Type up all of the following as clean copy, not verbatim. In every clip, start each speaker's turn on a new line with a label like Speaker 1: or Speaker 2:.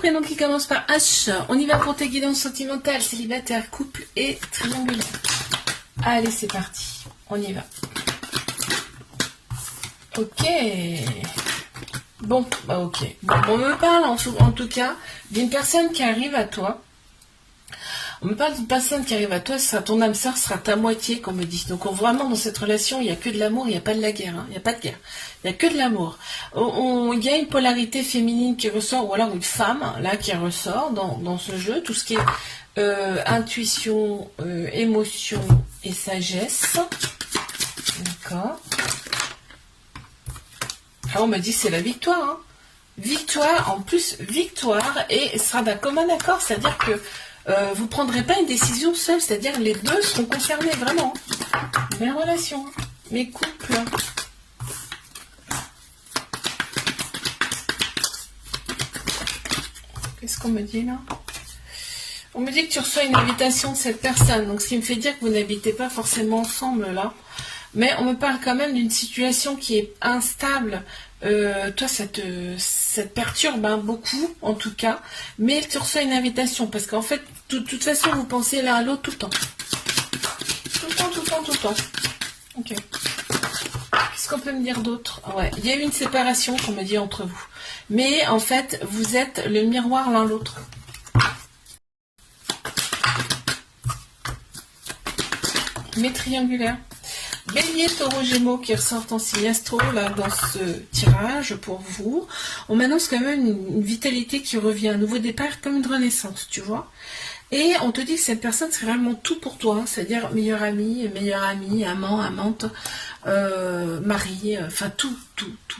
Speaker 1: prénoms qui commencent par H. On y va pour tes guidances sentimentales, célibataire, couple et triangulaire. Allez, c'est parti. On y va. Ok. Bon, bah ok. Bon, on me parle en tout cas d'une personne qui arrive à toi. On me parle d'une personne qui arrive à toi, sera ton âme sœur, sera ta moitié, qu'on me dit. Donc vraiment, dans cette relation, il n'y a que de l'amour, il n'y a pas de la guerre. Hein. Il n'y a pas de guerre. Il n'y a que de l'amour. Il y a une polarité féminine qui ressort, ou alors une femme, là, qui ressort dans ce jeu. Tout ce qui est intuition, émotion et sagesse. D'accord. Ah, on me dit c'est la victoire. Hein. Victoire, en plus, victoire, et sera d'un commun accord, c'est-à-dire que vous ne prendrez pas une décision seule, c'est-à-dire les deux seront concernés, vraiment. Mes relations, mes couples. Qu'est-ce qu'on me dit là? On me dit que tu reçois une invitation de cette personne, donc ce qui me fait dire que vous n'habitez pas forcément ensemble là. Mais on me parle quand même d'une situation qui est instable. Toi, ça te perturbe hein, beaucoup, en tout cas. Mais tu reçois une invitation. Parce qu'en fait, de toute façon, vous pensez l'un à l'autre tout le temps. Tout le temps, tout le temps, tout le temps. Ok. Qu'est-ce qu'on peut me dire d'autre? Ouais, il y a eu une séparation, qu'on me dit, entre vous. Mais en fait, vous êtes le miroir l'un l'autre. Mais triangulaire. Bélier, taureau, gémeaux qui ressortent en signe astro là, dans ce tirage pour vous. On m'annonce quand même une vitalité qui revient, un nouveau départ comme une renaissance, tu vois. Et on te dit que cette personne c'est vraiment tout pour toi, hein, c'est-à-dire meilleur ami, amant, amante, mari, enfin tout,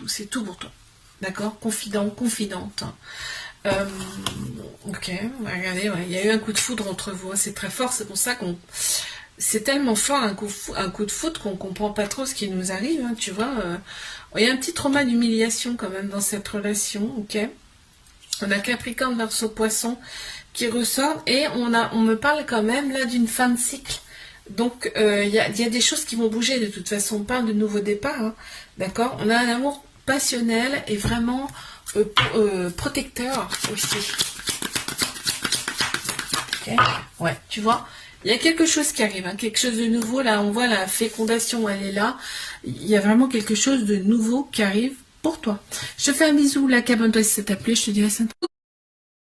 Speaker 1: c'est tout pour toi. D'accord? Confident, confidente. Ok, regardez, ouais, il y a eu un coup de foudre entre vous, hein, c'est très fort, c'est pour ça qu'on... C'est tellement fort un coup de foudre qu'on comprend pas trop ce qui nous arrive, hein, tu vois. Il y a un petit trauma d'humiliation quand même dans cette relation, ok. On a Capricorne, Verseau, Poisson qui ressort et on me parle quand même là d'une fin de cycle. Donc il y a des choses qui vont bouger de toute façon. On parle de nouveau départ, hein, d'accord. On a un amour passionnel et vraiment protecteur aussi. Okay. Ouais, tu vois. Il y a quelque chose qui arrive, hein, quelque chose de nouveau. Là, on voit la fécondation, elle est là. Il y a vraiment quelque chose de nouveau qui arrive pour toi. Je te fais un bisou, la cabane, toi, si ça t'a plu, je te dis à bientôt.